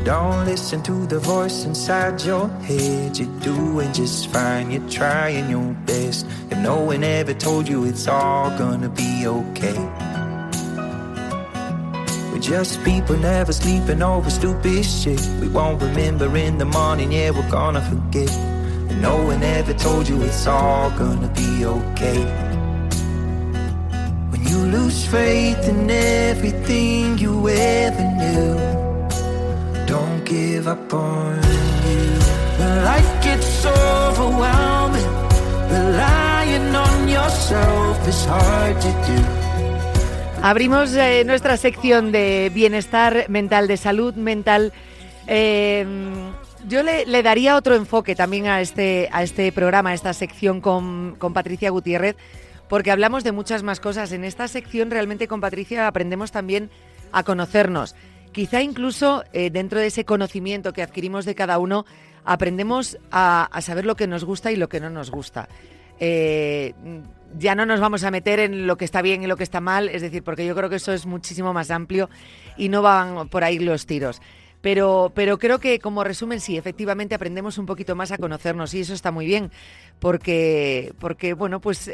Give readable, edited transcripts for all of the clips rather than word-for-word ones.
Don't listen to the voice inside your head. You're doing just fine, you're trying your best. If no one ever told you it's all gonna be okay. We're just people never sleeping over stupid shit. We won't remember in the morning, yeah, we're gonna forget. And no one ever told you it's all gonna be okay. When you lose faith in everything you ever knew, don't give up on you. When life gets overwhelming, relying on yourself is hard to do. Abrimos nuestra sección de bienestar mental, de salud mental. Yo le daría otro enfoque también a este programa, a esta sección con Patricia Gutiérrez, porque hablamos de muchas más cosas. En esta sección realmente con Patricia aprendemos también a conocernos. Quizá incluso dentro de ese conocimiento que adquirimos de cada uno, aprendemos a saber lo que nos gusta y lo que no nos gusta. Ya no nos vamos a meter en lo que está bien y lo que está mal, es decir, porque yo creo que eso es muchísimo más amplio y no van por ahí los tiros. Pero creo que como resumen sí, efectivamente aprendemos un poquito más a conocernos y eso está muy bien, porque bueno, pues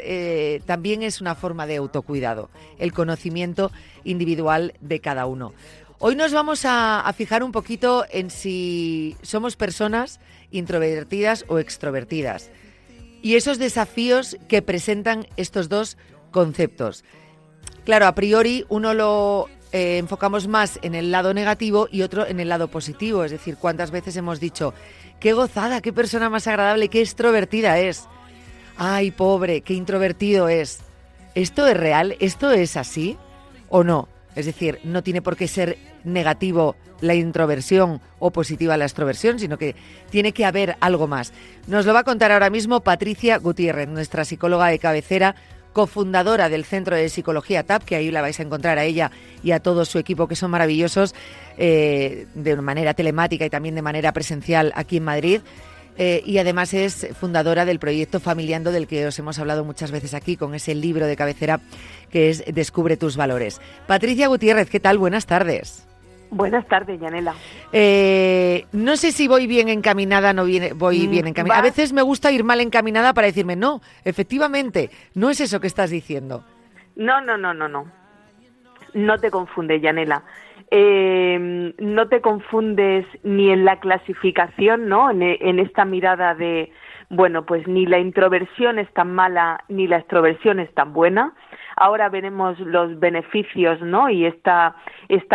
también es una forma de autocuidado, el conocimiento individual de cada uno. Hoy nos vamos a fijar un poquito en si somos personas introvertidas o extrovertidas y esos desafíos que presentan estos dos conceptos. Claro, a priori uno lo enfocamos más en el lado negativo y otro en el lado positivo, es decir, cuántas veces hemos dicho qué gozada, qué persona más agradable, qué extrovertida es. Ay, pobre, qué introvertido es. ¿Esto es real? ¿Esto es así o no? Es decir, no tiene por qué ser negativo la introversión o positiva la extroversión, sino que tiene que haber algo más. Nos lo va a contar ahora mismo Patricia Gutiérrez, nuestra psicóloga de cabecera, cofundadora del Centro de Psicología TAP, que ahí la vais a encontrar a ella y a todo su equipo, que son maravillosos, de manera telemática y también de manera presencial aquí en Madrid. Y además es fundadora del proyecto Familiando, del que os hemos hablado muchas veces aquí, con ese libro de cabecera que es Descubre tus valores. Patricia Gutiérrez, ¿qué tal? Buenas tardes. Buenas tardes, Yanela. No sé si voy bien encaminada, voy bien encaminada. A veces me gusta ir mal encaminada para decirme, no, efectivamente, no es eso que estás diciendo. No. No te confundes, Yanela. No te confundes ni en la clasificación, ¿no? En esta mirada de, bueno, pues ni la introversión es tan mala ni la extroversión es tan buena. Ahora veremos los beneficios, ¿no? Y esta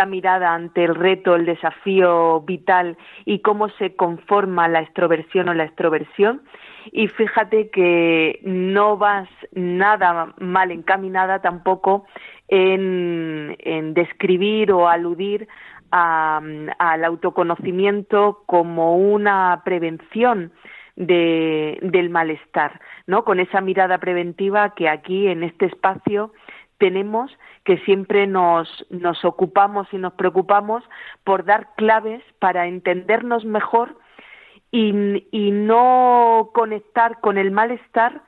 mirada ante el reto, el desafío vital y cómo se conforma la extroversión o la extroversión. Y fíjate que no vas nada mal encaminada tampoco en describir o aludir al autoconocimiento como una prevención del malestar, ¿no? Con esa mirada preventiva que aquí en este espacio tenemos, que siempre nos ocupamos y nos preocupamos por dar claves para entendernos mejor y no conectar con el malestar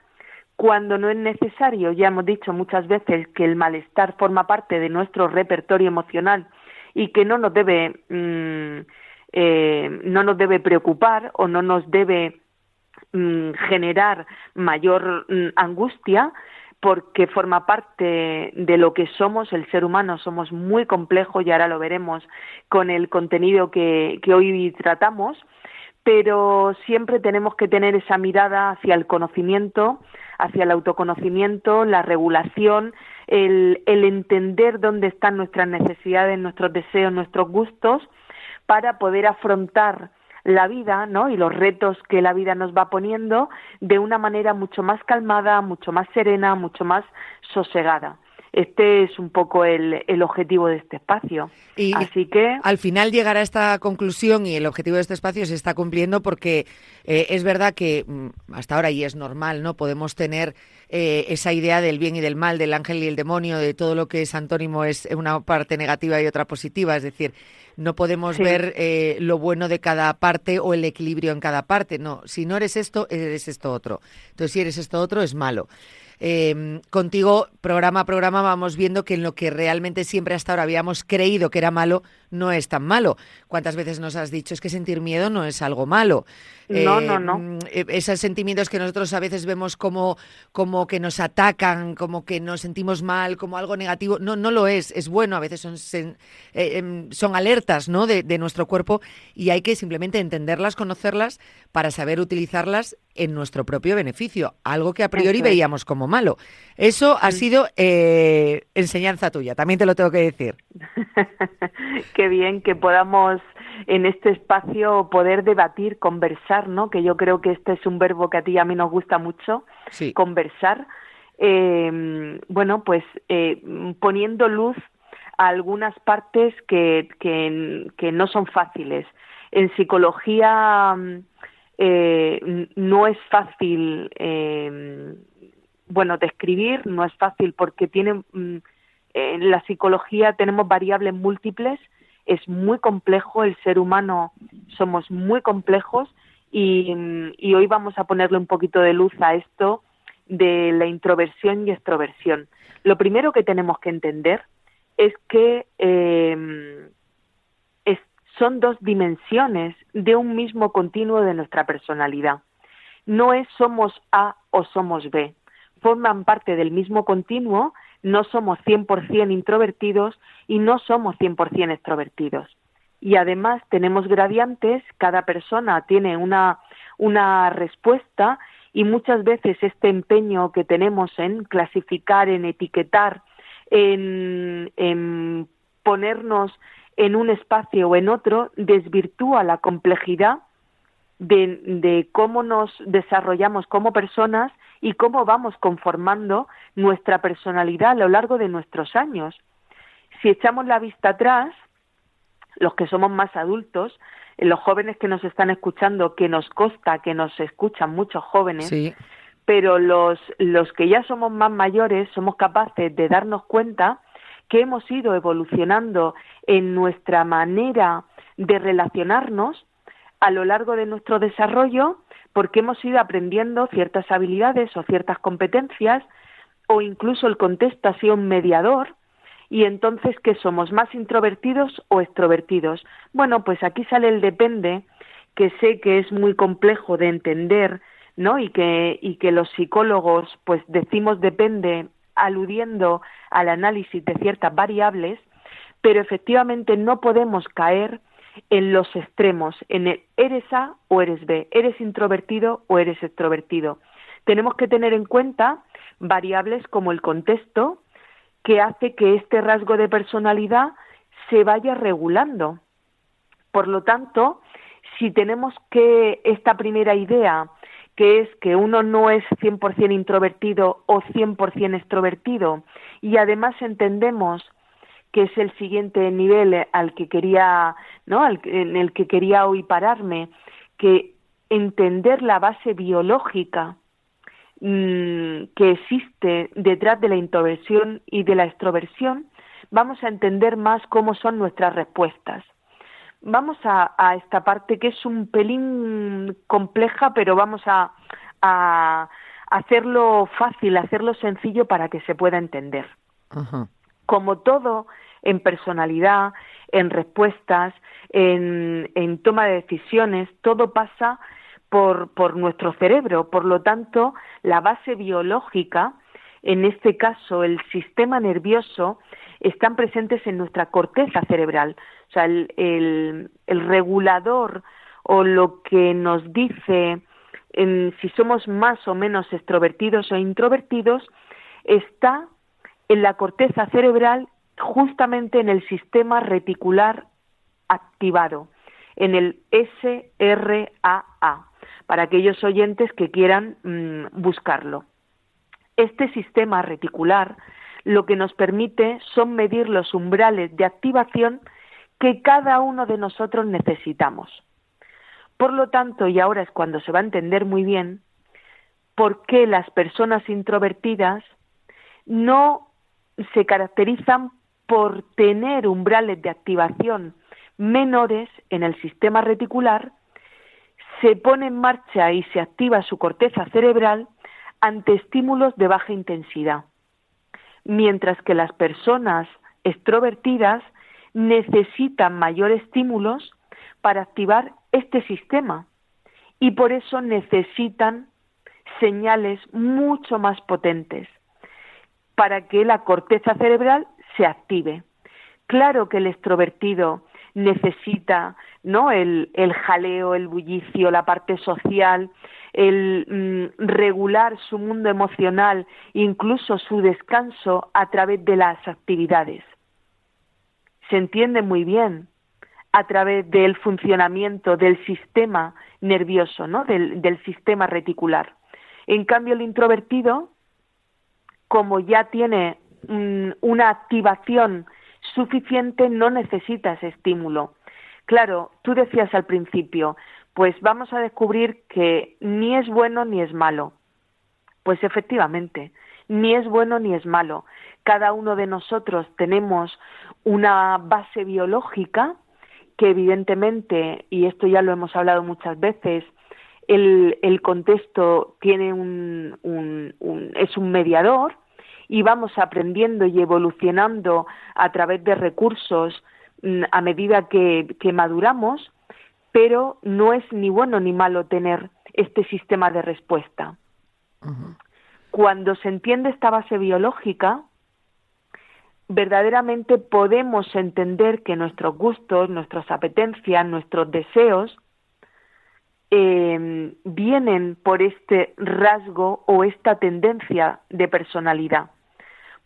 cuando no es necesario. Ya hemos dicho muchas veces que el malestar forma parte de nuestro repertorio emocional y que no nos debe preocupar o no nos debe generar mayor angustia, porque forma parte de lo que somos. El ser humano somos muy complejo y ahora lo veremos con el contenido que hoy tratamos, pero siempre tenemos que tener esa mirada hacia el conocimiento, hacia el autoconocimiento, la regulación, el entender dónde están nuestras necesidades, nuestros deseos, nuestros gustos, para poder afrontar la vida, ¿no? Y los retos que la vida nos va poniendo de una manera mucho más calmada, mucho más serena, mucho más sosegada. Este es un poco el objetivo de este espacio. Y así que al final llegar a esta conclusión y el objetivo de este espacio se está cumpliendo porque es verdad que hasta ahora, y es normal, ¿no? Podemos tener esa idea del bien y del mal, del ángel y el demonio, de todo lo que es antónimo es una parte negativa y otra positiva, es decir, no podemos ver lo bueno de cada parte o el equilibrio en cada parte. No, si no eres esto otro. Entonces, si eres esto otro, es malo. Contigo, programa a programa, vamos viendo que en lo que realmente siempre hasta ahora habíamos creído que era malo, no es tan malo. ¿Cuántas veces nos has dicho es que sentir miedo no es algo malo? No. Esos sentimientos que nosotros a veces vemos como que nos atacan, como que nos sentimos mal, como algo negativo, no lo es bueno, a veces son alertas, ¿no?, de nuestro cuerpo, y hay que simplemente entenderlas, conocerlas, para saber utilizarlas en nuestro propio beneficio, algo que a priori veíamos como malo. Eso ha sido enseñanza tuya, también te lo tengo que decir. Qué bien que podamos en este espacio poder debatir, conversar, ¿no? Que yo creo que este es un verbo que a ti y a mí nos gusta mucho, sí. Conversar. Bueno, pues poniendo luz a algunas partes que no son fáciles. En psicología no es fácil, describir, no es fácil porque en la psicología tenemos variables múltiples, es muy complejo, el ser humano somos muy complejos y hoy vamos a ponerle un poquito de luz a esto de la introversión y extroversión. Lo primero que tenemos que entender es que son dos dimensiones de un mismo continuo de nuestra personalidad. No es somos A o somos B, forman parte del mismo continuo. No somos 100% introvertidos y no somos 100% extrovertidos. Y además tenemos gradientes, cada persona tiene una respuesta, y muchas veces este empeño que tenemos en clasificar, en etiquetar, en ponernos en un espacio o en otro, desvirtúa la complejidad de cómo nos desarrollamos como personas y cómo vamos conformando nuestra personalidad a lo largo de nuestros años. Si echamos la vista atrás, los que somos más adultos, los jóvenes que nos están escuchando, que nos consta que nos escuchan muchos jóvenes, sí. Pero los que ya somos más mayores somos capaces de darnos cuenta que hemos ido evolucionando en nuestra manera de relacionarnos a lo largo de nuestro desarrollo, porque hemos ido aprendiendo ciertas habilidades o ciertas competencias, o incluso el contexto ha sido un mediador, y entonces, ¿qué somos? ¿Más introvertidos o extrovertidos? Bueno, pues aquí sale el depende, que sé que es muy complejo de entender, ¿no? Y que los psicólogos pues decimos depende aludiendo al análisis de ciertas variables, pero efectivamente no podemos caer en los extremos, en el eres A o eres B, eres introvertido o eres extrovertido. Tenemos que tener en cuenta variables como el contexto, que hace que este rasgo de personalidad se vaya regulando. Por lo tanto, si tenemos que esta primera idea, que es que uno no es 100% introvertido o 100% extrovertido, y además entendemos que es el siguiente nivel al que quería, ¿no?, en el que quería hoy pararme, que entender la base biológica que existe detrás de la introversión y de la extroversión, vamos a entender más cómo son nuestras respuestas. Vamos a esta parte que es un pelín compleja, pero vamos a hacerlo fácil, hacerlo sencillo para que se pueda entender. Uh-huh. Como todo en personalidad, en respuestas, en toma de decisiones, todo pasa por nuestro cerebro. Por lo tanto, la base biológica, en este caso el sistema nervioso, están presentes en nuestra corteza cerebral. O sea, el regulador o lo que nos dice si somos más o menos extrovertidos o introvertidos está en la corteza cerebral, justamente en el sistema reticular activado, en el SRAA, para aquellos oyentes que quieran buscarlo. Este sistema reticular lo que nos permite son medir los umbrales de activación que cada uno de nosotros necesitamos. Por lo tanto, y ahora es cuando se va a entender muy bien, por qué las personas introvertidas no se caracterizan por tener umbrales de activación menores en el sistema reticular, se pone en marcha y se activa su corteza cerebral ante estímulos de baja intensidad, mientras que las personas extrovertidas necesitan mayor estímulos para activar este sistema y por eso necesitan señales mucho más potentes para que la corteza cerebral se active. Claro que el extrovertido necesita, ¿no?, el jaleo, el bullicio, la parte social, el regular su mundo emocional, incluso su descanso a través de las actividades. Se entiende muy bien a través del funcionamiento del sistema nervioso, ¿no?, del sistema reticular. En cambio, el introvertido, como ya tiene una activación suficiente, no necesita ese estímulo. Claro, tú decías al principio, pues vamos a descubrir que ni es bueno ni es malo. Pues efectivamente, ni es bueno ni es malo. Cada uno de nosotros tenemos una base biológica que evidentemente, y esto ya lo hemos hablado muchas veces, el contexto tiene es un mediador y vamos aprendiendo y evolucionando a través de recursos a medida que maduramos, pero no es ni bueno ni malo tener este sistema de respuesta. Uh-huh. Cuando se entiende esta base biológica, verdaderamente podemos entender que nuestros gustos, nuestras apetencias, nuestros deseos vienen por este rasgo o esta tendencia de personalidad.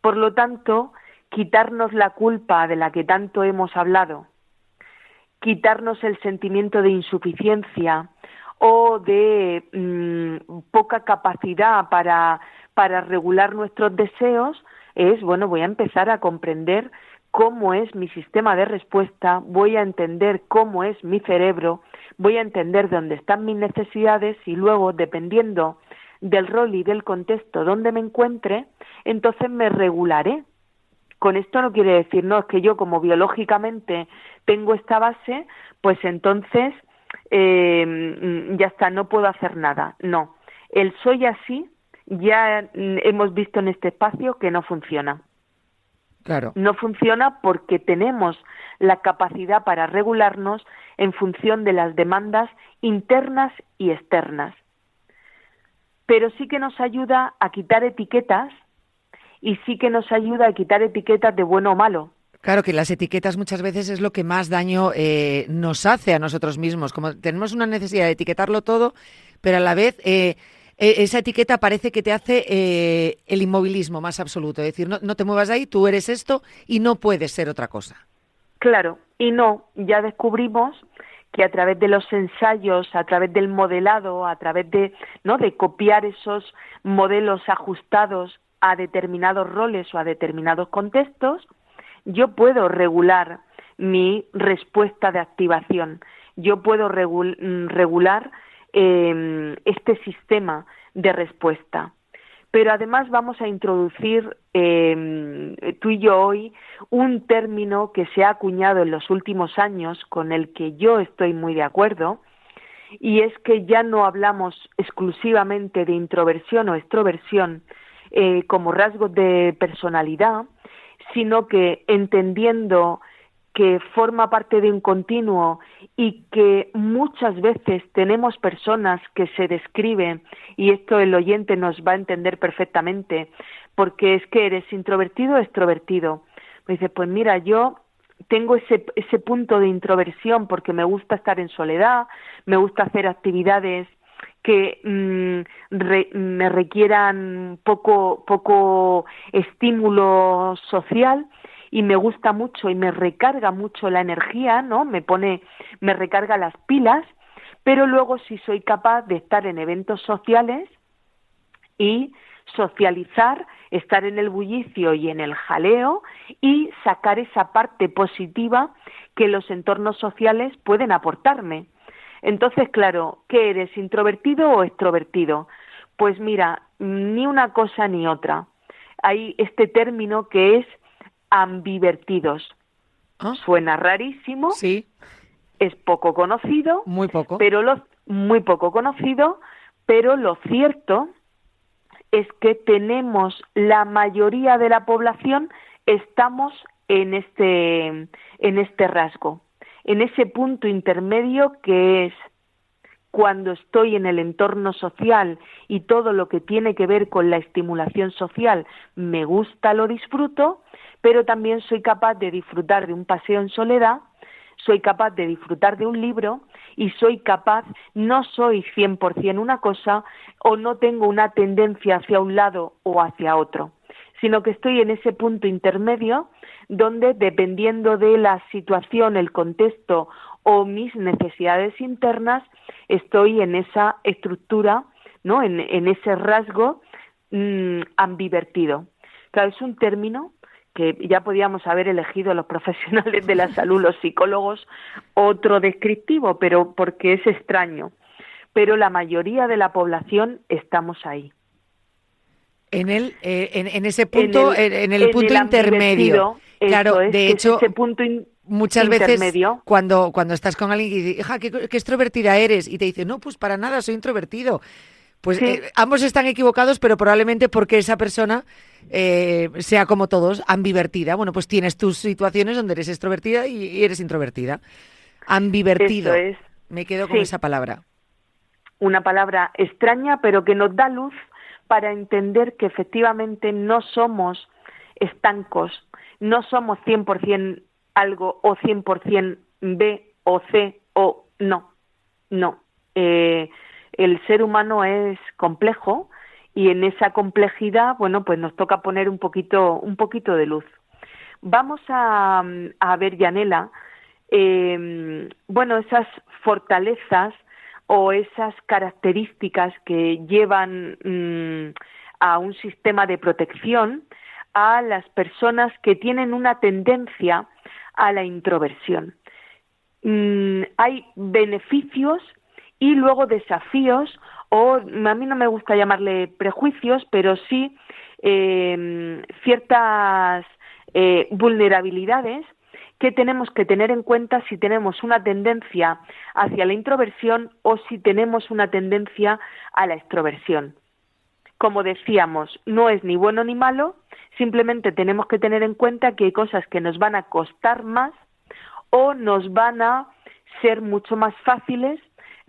Por lo tanto, quitarnos la culpa de la que tanto hemos hablado, quitarnos el sentimiento de insuficiencia o de poca capacidad para regular nuestros deseos, es, bueno, voy a empezar a comprender cómo es mi sistema de respuesta, voy a entender cómo es mi cerebro, voy a entender dónde están mis necesidades y luego, dependiendo del rol y del contexto donde me encuentre, entonces me regularé. Con esto no quiere decir, no, es que yo como biológicamente tengo esta base, pues entonces ya está, no puedo hacer nada. No, el soy así ya hemos visto en este espacio que no funciona. Claro. No funciona porque tenemos la capacidad para regularnos en función de las demandas internas y externas. Pero sí que nos ayuda a quitar etiquetas y sí que nos ayuda a quitar etiquetas de bueno o malo. Claro que las etiquetas muchas veces es lo que más daño nos hace a nosotros mismos. Como tenemos una necesidad de etiquetarlo todo, pero a la vez esa etiqueta parece que te hace el inmovilismo más absoluto. Es decir, no te muevas de ahí, tú eres esto y no puedes ser otra cosa. Claro, y no, ya descubrimos que a través de los ensayos, a través del modelado, a través de copiar esos modelos ajustados a determinados roles o a determinados contextos, yo puedo regular mi respuesta de activación, yo puedo regular este sistema de respuesta. Pero además vamos a introducir tú y yo hoy un término que se ha acuñado en los últimos años, con el que yo estoy muy de acuerdo, y es que ya no hablamos exclusivamente de introversión o extroversión como rasgos de personalidad, sino que entendiendo que forma parte de un continuo y que muchas veces tenemos personas que se describen, y esto el oyente nos va a entender perfectamente, porque es que eres introvertido o extrovertido. Me dice, pues mira, yo tengo ese punto de introversión porque me gusta estar en soledad, me gusta hacer actividades que me requieran poco estímulo social, y me gusta mucho y me recarga mucho la energía, ¿no? Me recarga las pilas, pero luego sí soy capaz de estar en eventos sociales y socializar, estar en el bullicio y en el jaleo y sacar esa parte positiva que los entornos sociales pueden aportarme. Entonces, claro, ¿qué eres, introvertido o extrovertido? Pues mira, ni una cosa ni otra. Hay este término que es ambivertidos. ¿Ah? Suena rarísimo, sí. Es poco conocido, muy poco, muy poco conocido, pero lo cierto es que tenemos la mayoría de la población estamos en este rasgo, en ese punto intermedio que es cuando estoy en el entorno social y todo lo que tiene que ver con la estimulación social me gusta, lo disfruto, pero también soy capaz de disfrutar de un paseo en soledad, soy capaz de disfrutar de un libro y soy capaz, no soy 100% una cosa o no tengo una tendencia hacia un lado o hacia otro, sino que estoy en ese punto intermedio donde, dependiendo de la situación, el contexto o mis necesidades internas, estoy en esa estructura, ¿no? En ese rasgo ambivertido. Claro, es un término que ya podíamos haber elegido los profesionales de la salud, los psicólogos, otro descriptivo, pero porque es extraño. Pero la mayoría de la población estamos ahí. En ese punto, en el punto intermedio. Claro, de hecho, ese punto muchas veces cuando estás con alguien y dices, hija, qué extrovertida eres, y te dice, no, pues para nada, soy introvertido. Pues sí. Ambos están equivocados, pero probablemente porque esa persona sea como todos, ambivertida. Bueno, pues tienes tus situaciones donde eres extrovertida y eres introvertida. Ambivertido. Eso es. Me quedo con esa palabra. Una palabra extraña, pero que nos da luz para entender que efectivamente no somos estancos, no somos 100% algo o 100% B o C o no. El ser humano es complejo y en esa complejidad, bueno, pues nos toca poner un poquito de luz. Vamos a ver, Yanela, esas fortalezas o esas características que llevan a un sistema de protección a las personas que tienen una tendencia a la introversión. Hay beneficios y luego desafíos, o a mí no me gusta llamarle prejuicios, pero sí ciertas vulnerabilidades que tenemos que tener en cuenta si tenemos una tendencia hacia la introversión o si tenemos una tendencia a la extroversión. Como decíamos, no es ni bueno ni malo, simplemente tenemos que tener en cuenta que hay cosas que nos van a costar más o nos van a ser mucho más fáciles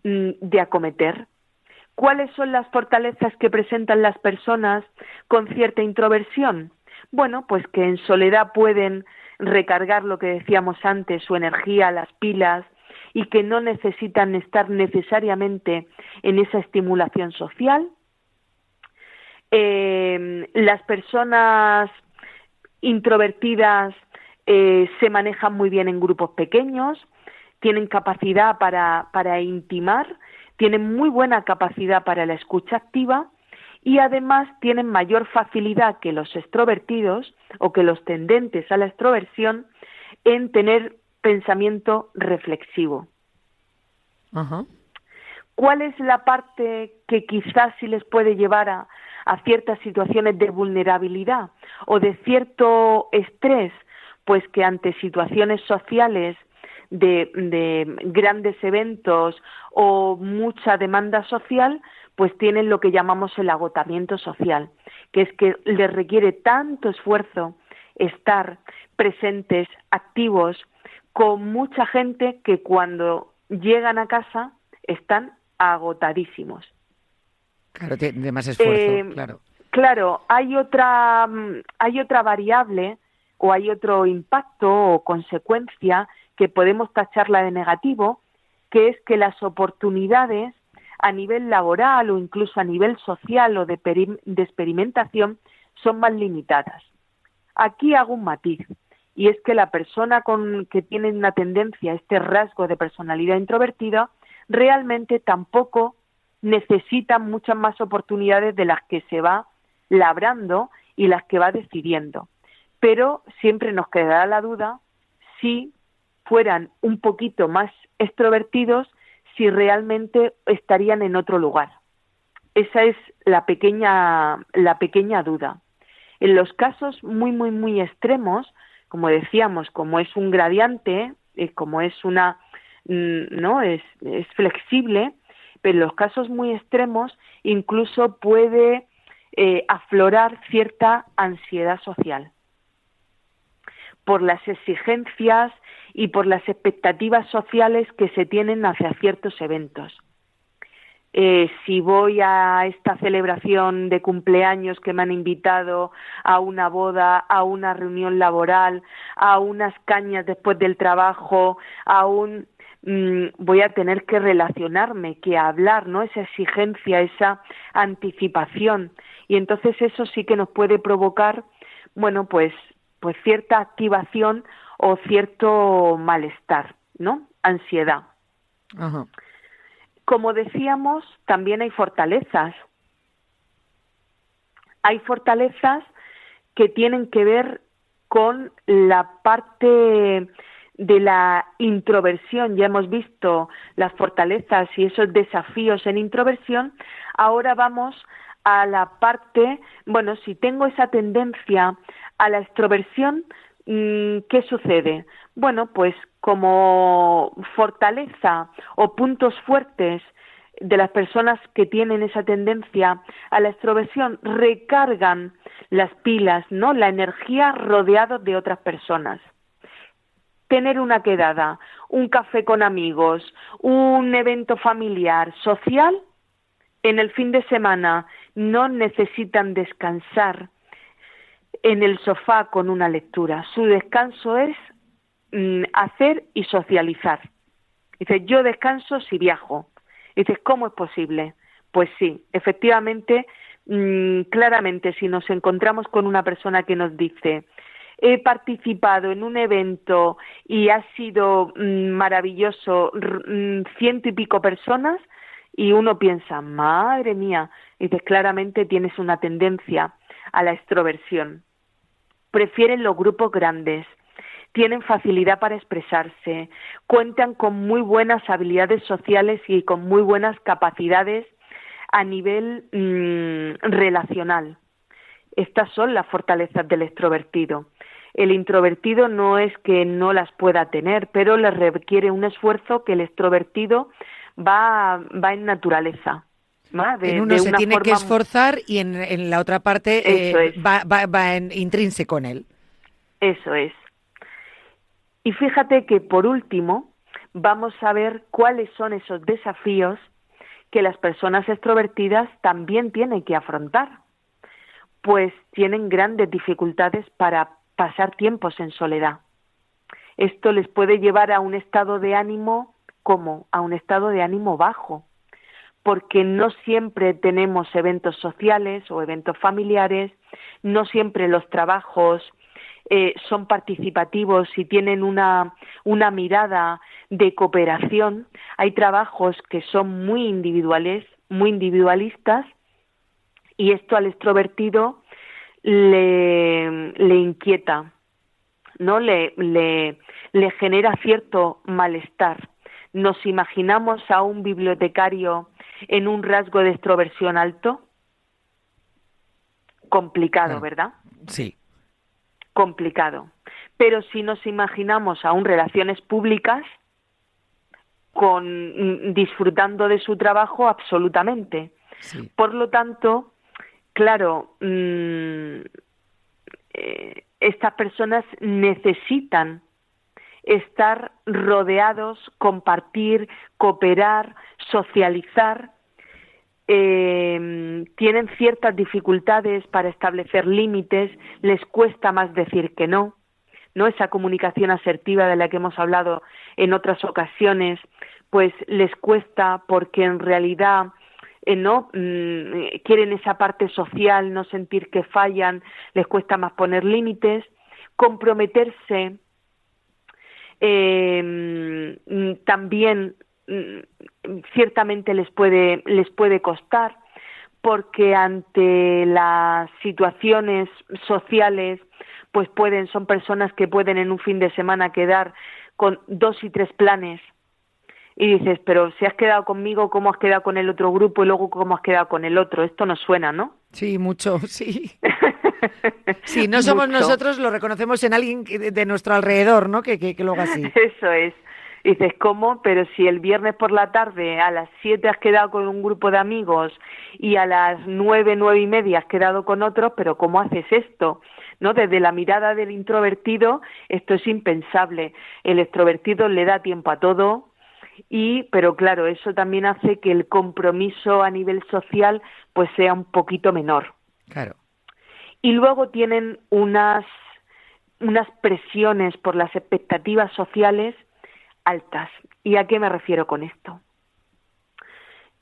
de acometer. ¿Cuáles son las fortalezas que presentan las personas con cierta introversión? Bueno, pues que en soledad pueden recargar, lo que decíamos antes, su energía, las pilas, y que no necesitan estar necesariamente en esa estimulación social. Las personas introvertidas se manejan muy bien en grupos pequeños, tienen capacidad para intimar, tienen muy buena capacidad para la escucha activa y además tienen mayor facilidad que los extrovertidos o que los tendentes a la extroversión en tener pensamiento reflexivo. Uh-huh. ¿Cuál es la parte que quizás sí les puede llevar a ciertas situaciones de vulnerabilidad o de cierto estrés? Pues que ante situaciones sociales de grandes eventos o mucha demanda social, pues tienen lo que llamamos el agotamiento social, que es que les requiere tanto esfuerzo estar presentes, activos, con mucha gente que cuando llegan a casa están agotadísimos. Claro, de más esfuerzo, claro. Claro, hay otra variable o hay otro impacto o consecuencia que podemos tacharla de negativo, que es que las oportunidades a nivel laboral o incluso a nivel social o de experimentación son más limitadas. Aquí hago un matiz, y es que la persona que tiene una tendencia a este rasgo de personalidad introvertida realmente tampoco necesita muchas más oportunidades de las que se va labrando y las que va decidiendo. Pero siempre nos quedará la duda si fueran un poquito más extrovertidos, si realmente estarían en otro lugar. Esa es la pequeña duda. En los casos muy, muy, muy extremos, como decíamos, como es un gradiente, como es es flexible, pero en los casos muy extremos incluso puede aflorar cierta ansiedad social. por las exigencias y por las expectativas sociales que se tienen hacia ciertos eventos. Si voy a esta celebración de cumpleaños que me han invitado, a una boda, a una reunión laboral, a unas cañas después del trabajo, voy a tener que relacionarme, que hablar, ¿no? Esa exigencia, esa anticipación. Y entonces eso sí que nos puede provocar, bueno, pues cierta activación o cierto malestar, ¿no? Ansiedad. Ajá. Como decíamos, también hay fortalezas. Hay fortalezas que tienen que ver con la parte de la introversión. Ya hemos visto las fortalezas y esos desafíos en introversión. Ahora vamos a la parte, bueno, si tengo esa tendencia a la extroversión, ¿qué sucede? Bueno, pues como fortaleza o puntos fuertes de las personas que tienen esa tendencia a la extroversión, recargan las pilas, ¿no? La energía rodeados de otras personas. Tener una quedada, un café con amigos, un evento familiar, social, en el fin de semana no necesitan descansar en el sofá con una lectura. Su descanso es hacer y socializar. Dice, yo descanso si viajo. Dices, ¿cómo es posible? Pues sí, efectivamente, claramente, si nos encontramos con una persona que nos dice, he participado en un evento y ha sido maravilloso, 100 y pico personas, y uno piensa, madre mía, dices, claramente tienes una tendencia a la extroversión. Prefieren los grupos grandes, tienen facilidad para expresarse, cuentan con muy buenas habilidades sociales y con muy buenas capacidades a nivel relacional. Estas son las fortalezas del extrovertido. El introvertido no es que no las pueda tener, pero le requiere un esfuerzo que el extrovertido va en naturaleza. En uno se tiene que esforzar y en la otra parte va intrínseco en él. Eso es. Y fíjate que por último vamos a ver cuáles son esos desafíos que las personas extrovertidas también tienen que afrontar. Pues tienen grandes dificultades para pasar tiempos en soledad. Esto les puede llevar a un estado de ánimo, ¿cómo? A un estado de ánimo bajo, porque no siempre tenemos eventos sociales o eventos familiares, no siempre los trabajos son participativos y tienen una mirada de cooperación. Hay trabajos que son muy individuales, muy individualistas, y esto al extrovertido le inquieta, ¿no? Le genera cierto malestar. ¿Nos imaginamos a un bibliotecario en un rasgo de extroversión alto? Complicado, ¿verdad? Sí. Complicado. Pero si nos imaginamos a un relaciones públicas, disfrutando de su trabajo, absolutamente. Sí. Por lo tanto, claro, estas personas necesitan estar rodeados, compartir, cooperar, socializar. Tienen ciertas dificultades para establecer límites, les cuesta más decir que no, esa comunicación asertiva de la que hemos hablado en otras ocasiones, pues les cuesta porque en realidad quieren esa parte social, no sentir que fallan, les cuesta más poner límites, comprometerse también ciertamente les puede costar, porque ante las situaciones sociales pues son personas que pueden en un fin de semana quedar con 2 y 3 planes y dices, pero si has quedado conmigo, ¿cómo has quedado con el otro grupo? Y luego, ¿cómo has quedado con el otro? Esto nos suena, ¿no? Sí, mucho, sí. Si no somos mucho. Nosotros, lo reconocemos en alguien de nuestro alrededor, ¿no? Que lo haga así. Eso es. Dices, ¿cómo? Pero si el viernes por la tarde a las 7 has quedado con un grupo de amigos y a las 9, 9:30 has quedado con otros, ¿pero cómo haces esto? ¿no? Desde la mirada del introvertido, esto es impensable. El extrovertido le da tiempo a todo, pero claro, eso también hace que el compromiso a nivel social pues sea un poquito menor. Claro. Y luego tienen unas presiones por las expectativas sociales altas. ¿Y a qué me refiero con esto?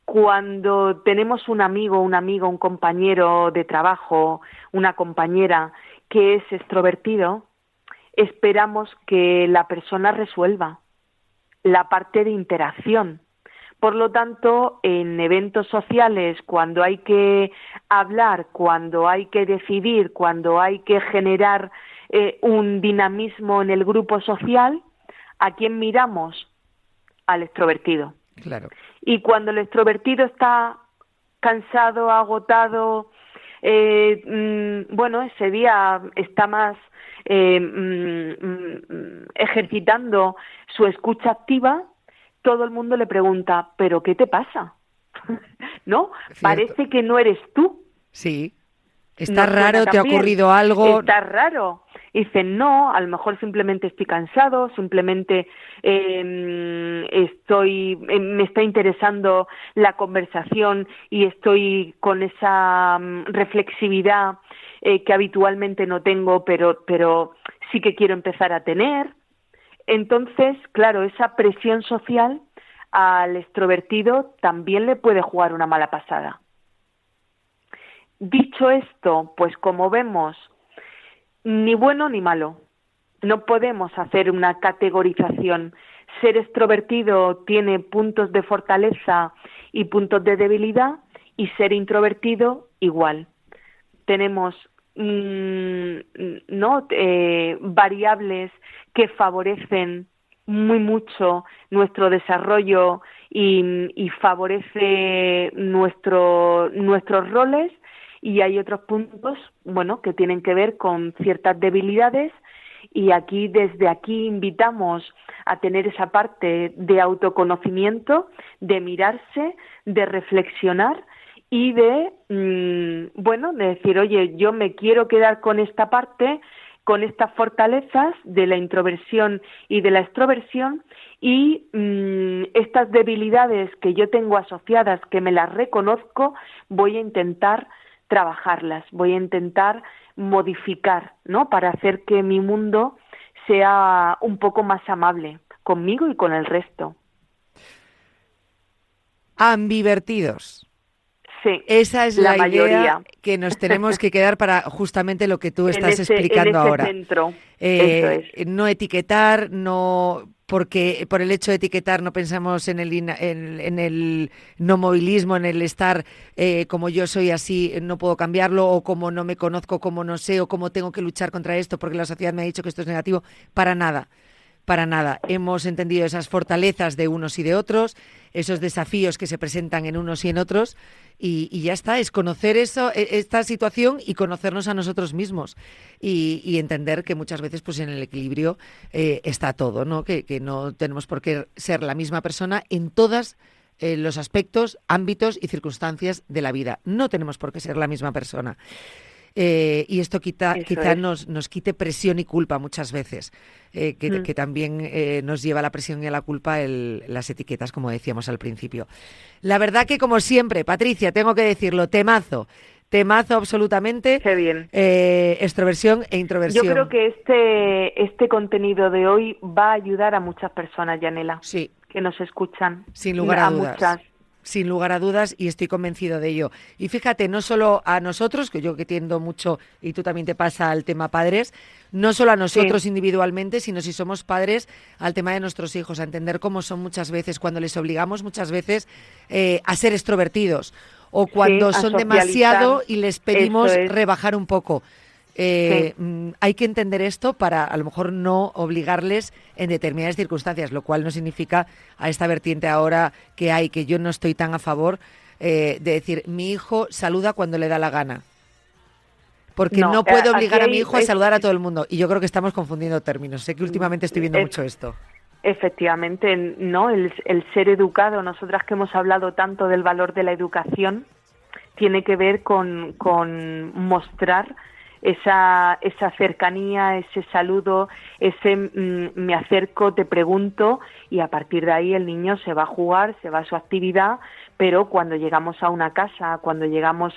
Cuando tenemos un amigo, un compañero de trabajo, una compañera que es extrovertido, esperamos que la persona resuelva la parte de interacción. Por lo tanto, en eventos sociales, cuando hay que hablar, cuando hay que decidir, cuando hay que generar un dinamismo en el grupo social, ¿a quién miramos? Al extrovertido. Claro. Y cuando el extrovertido está cansado, agotado, ese día está más ejercitando su escucha activa, todo el mundo le pregunta, ¿pero qué te pasa? ¿No? Cierto. Parece que no eres tú. Sí. ¿Está ¿No raro? suena ¿Te ha tan bien? ocurrido algo? Está raro. Y dicen, no, a lo mejor simplemente estoy cansado, simplemente me está interesando la conversación y estoy con esa reflexividad que habitualmente no tengo, pero sí que quiero empezar a tener. Entonces, claro, esa presión social al extrovertido también le puede jugar una mala pasada. Dicho esto, pues como vemos, ni bueno ni malo. No podemos hacer una categorización. Ser extrovertido tiene puntos de fortaleza y puntos de debilidad, y ser introvertido igual. Tenemos variables que favorecen muy mucho nuestro desarrollo y favorece nuestros roles, y hay otros puntos, que tienen que ver con ciertas debilidades, y desde aquí invitamos a tener esa parte de autoconocimiento, de mirarse, de reflexionar y de decir, oye, yo me quiero quedar con esta parte, con estas fortalezas de la introversión y de la extroversión, y estas debilidades que yo tengo asociadas, que me las reconozco, voy a intentar trabajarlas, voy a intentar modificar, ¿no? Para hacer que mi mundo sea un poco más amable conmigo y con el resto. Ambivertidos. Sí, esa es la mayoría. Idea que nos tenemos que quedar para justamente lo que tú estás explicando ahora. Centro. Eso es. No etiquetar, no, porque por el hecho de etiquetar no pensamos en el no movilismo, en el estar como yo soy así, no puedo cambiarlo, o como no me conozco, como no sé, o como tengo que luchar contra esto porque la sociedad me ha dicho que esto es negativo. Para nada. Para nada. Hemos entendido esas fortalezas de unos y de otros, esos desafíos que se presentan en unos y en otros, y ya está, es conocer esta situación y conocernos a nosotros mismos y entender que muchas veces pues en el equilibrio está todo, ¿no? Que no tenemos por qué ser la misma persona en todos los aspectos, ámbitos y circunstancias de la vida. No tenemos por qué ser la misma persona. Y esto quizá nos quite presión y culpa muchas veces, que también nos lleva a la presión y a la culpa las etiquetas, como decíamos al principio. La verdad que, como siempre, Patricia, tengo que decirlo, temazo absolutamente. Qué bien. Extroversión e introversión. Yo creo que este contenido de hoy va a ayudar a muchas personas, Yanela, sí, que nos escuchan. Sin lugar a dudas. Muchas. Sin lugar a dudas, y estoy convencido de ello. Y fíjate, no solo a nosotros, que yo que tiendo mucho, y tú también te pasa al tema padres, no solo a nosotros individualmente, sino si somos padres, al tema de nuestros hijos, a entender cómo son muchas veces, cuando les obligamos muchas veces a ser extrovertidos, o cuando son demasiado y les pedimos rebajar un poco. Hay que entender esto para a lo mejor no obligarles en determinadas circunstancias, lo cual no significa a esta vertiente ahora que hay, que yo no estoy tan a favor de decir mi hijo saluda cuando le da la gana, porque no puedo obligar a mi hijo a saludar a todo el mundo, y yo creo que estamos confundiendo términos. Sé que últimamente estoy viendo mucho esto. Efectivamente, no, el ser educado, nosotras que hemos hablado tanto del valor de la educación, tiene que ver con mostrar esa cercanía, ese saludo, ese me acerco, te pregunto, y a partir de ahí el niño se va a jugar, se va a su actividad, pero cuando llegamos a una casa, cuando llegamos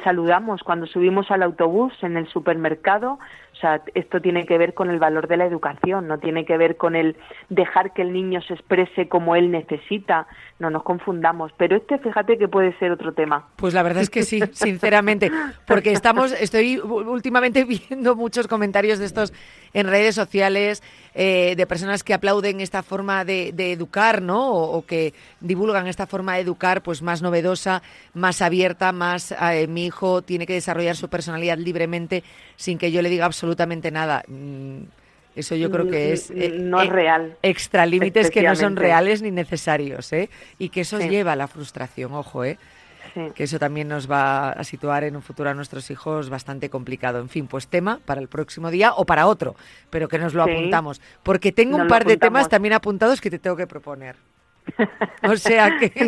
saludamos, cuando subimos al autobús, en el supermercado, o sea, esto tiene que ver con el valor de la educación, no tiene que ver con el dejar que el niño se exprese como él necesita, no nos confundamos, pero fíjate que puede ser otro tema. Pues la verdad es que sí, sinceramente, porque estoy últimamente viendo muchos comentarios de estos en redes sociales, de personas que aplauden esta forma de educar, ¿no? O que divulgan esta forma de educar, pues más novedosa, más abierta, más mi hijo tiene que desarrollar su personalidad libremente sin que yo le diga absolutamente nada. Eso yo creo que es no es real. Extralímites que no son reales ni necesarios, y que eso lleva a la frustración, ojo, Sí. Que eso también nos va a situar en un futuro a nuestros hijos bastante complicado. En fin, pues tema para el próximo día o para otro, pero que nos lo apuntamos. Porque tengo un par de temas también apuntados que te tengo que proponer. O sea que...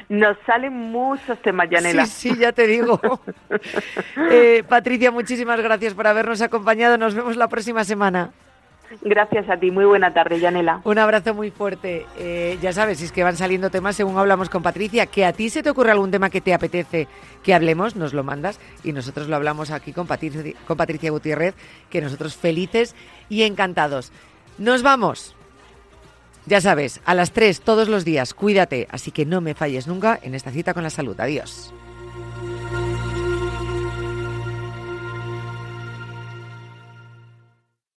nos salen muchos temas, Yanela. Sí, ya te digo. Patricia, muchísimas gracias por habernos acompañado. Nos vemos la próxima semana. Gracias a ti, muy buena tarde, Yanela. Un abrazo muy fuerte. Ya sabes, si es que van saliendo temas según hablamos con Patricia, que a ti se te ocurre algún tema que te apetece que hablemos, nos lo mandas y nosotros lo hablamos aquí con Patricia Gutiérrez, que nosotros felices y encantados. Nos vamos. Ya sabes, a las 3 todos los días, cuídate, así que no me falles nunca en esta cita con la salud. Adiós.